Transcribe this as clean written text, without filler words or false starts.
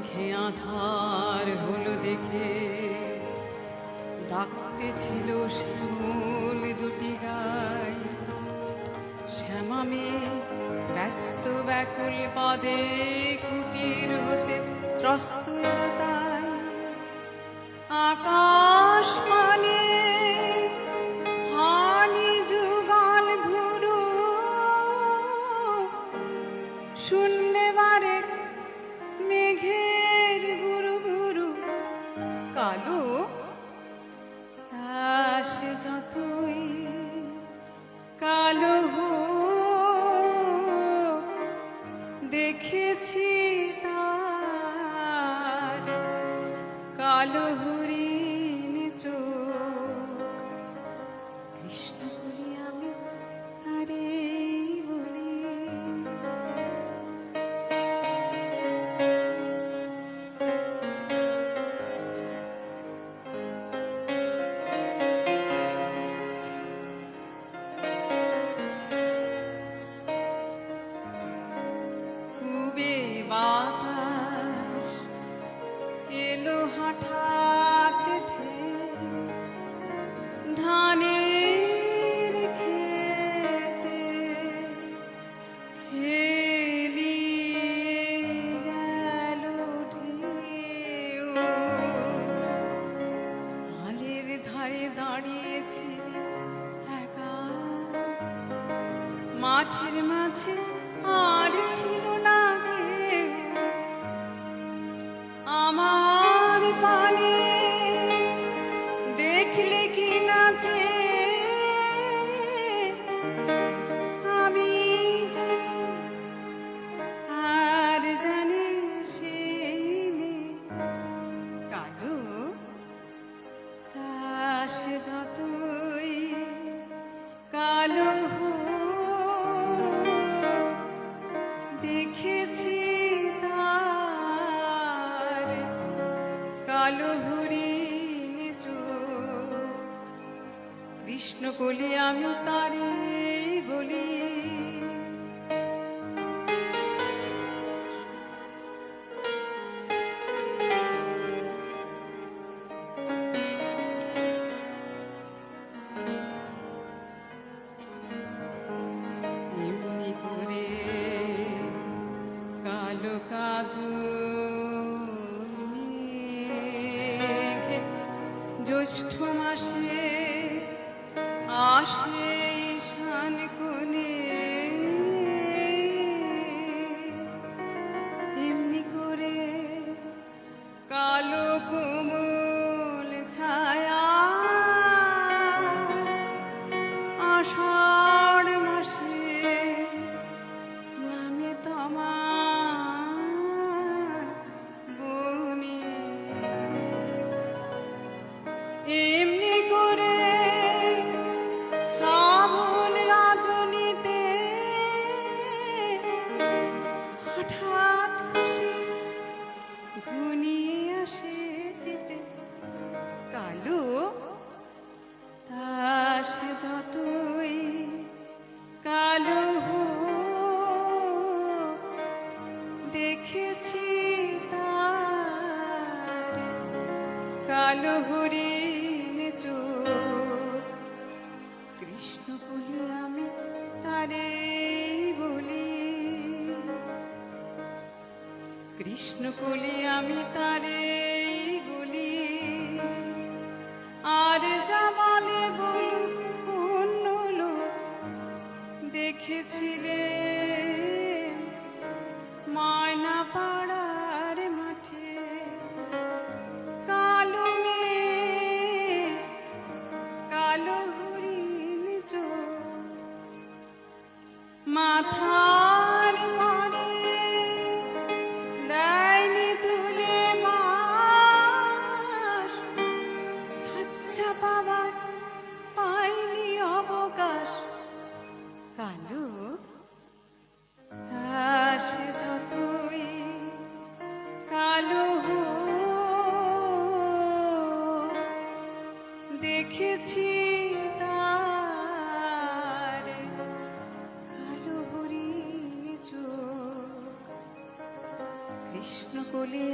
চোখে আধার হলো দেখে ডাকতে ছিল শ্যামল দুটি গাই। শ্যামা মেয়ে ব্যস্ত ব্যাকুল পদে কুটির হতে ত্রস্ত তাই। আকাশ মানে হানি যুগল ঘুরু শুনলে বারে মেঘের গুরু গুরু কালো সে যতই কালো হোক দেখেছি তার কালো হরিণ চোখ। কৃষ্ণ বলি আমি তারে বলি। বাতাস এলো হঠাৎ ধানের খেতে খেলিয়ে গেল ঢেউ। আলের ধারে দাঁড়িয়েছিল একা, মাঠের মাঝে আর ছিল না আমার পানে দেখলে কি নাচে আমি আর জানি সেই কালো সে যতই কালো দেখেছি কালো হরিণ চোখ। কৃষ্ণ বলি আমি তারে বলি। এমনি করে কালো কাজু জ্যৈষ্ঠ মাসে আসে ঈশান কোণে। এমনি করে কালো কোমল ছায়া আষাঢ় মাসে নামে তোমার বনে। এমনি করে শ্রাবণ রাজনীতে হঠাৎ খুশি ঘনিয়ে আসে যেতে কালো সে যতই কালো দেখেছি তার কালো হরিণ চোখ। কৃষ্ণ বলি আমি তারে বলি। কৃষ্ণ বলি আমি তারে বলি। আর যা বলে বলুক অন্য লোক দেখেছিলে ময়না পাড়ার মাঠে কালো মেয়ে কালো হরিণ চোখ। মাথার মারে দেয়নি তুলে মাস, লজ্জা পাবার পাইনি অবকাশ। কালো সে যতই কালো দেখেছি তার কালো হরিণ চোখ। কৃষ্ণ কোলে